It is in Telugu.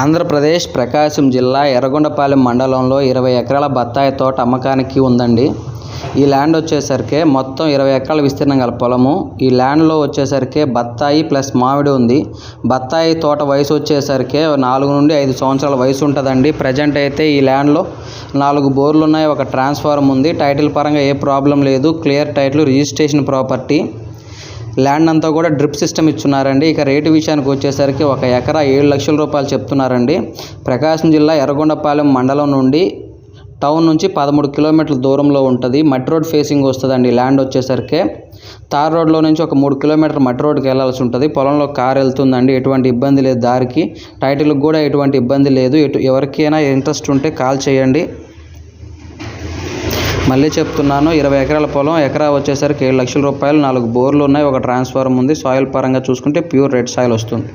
ఆంధ్రప్రదేశ్ ప్రకాశం జిల్లా ఎర్రగొండపాలెం మండలంలో 20 ఎకరాల బత్తాయి తోట అమ్మకానికి ఉందండి. ఈ ల్యాండ్ వచ్చేసరికి మొత్తం 20 ఎకరాల విస్తీర్ణం గల పొలము. ఈ ల్యాండ్లో వచ్చేసరికి బత్తాయి ప్లస్ మామిడి ఉంది. బత్తాయి తోట వయసు వచ్చేసరికి 4 నుండి 5 సంవత్సరాల వయసు ఉంటుందండి. ప్రజెంట్ అయితే ఈ ల్యాండ్లో 4 బోర్లు ఉన్నాయి, ఒక ట్రాన్స్ఫార్మర్ ఉంది. టైటిల్ పరంగా ఏ ప్రాబ్లం లేదు, clear title, registration property. Land అంతా కూడా డ్రిప్ సిస్టమ్ ఇచ్చున్నారండి. ఇక రేటు విషయానికి వచ్చేసరికి 1 ఎకరా 7 లక్షల రూపాయలు చెప్తున్నారండి. ప్రకాశం జిల్లా ఎర్రగొండపాలెం మండలం నుండి టౌన్ నుంచి 13 కిలోమీటర్ల దూరంలో ఉంటుంది. మట్టి రోడ్ ఫేసింగ్ వస్తుందండి. ల్యాండ్ వచ్చేసరికి తార్ రోడ్లో నుంచి ఒక 3 కిలోమీటర్ల మట్టి రోడ్కి వెళ్ళాల్సి ఉంటుంది. పొలంలో కారు వెళ్తుందండి, ఎటువంటి ఇబ్బంది లేదు. దారికి టైటిల్కి కూడా ఎటువంటి ఇబ్బంది లేదు. ఎవరికైనా ఇంట్రెస్ట్ ఉంటే కాల్ చేయండి. మళ్ళీ చెప్తున్నాను, 20 ఎకరాల పొలం, ఎకరా వచ్చేసరికి 7 లక్షల రూపాయలు, 4 బోర్లు ఉన్నాయి, ఒక ట్రాన్స్ఫార్మర్ ఉంది. సాయిల్ పరంగా చూసుకుంటే ప్యూర్ రెడ్ సాయిల్ వస్తుంది.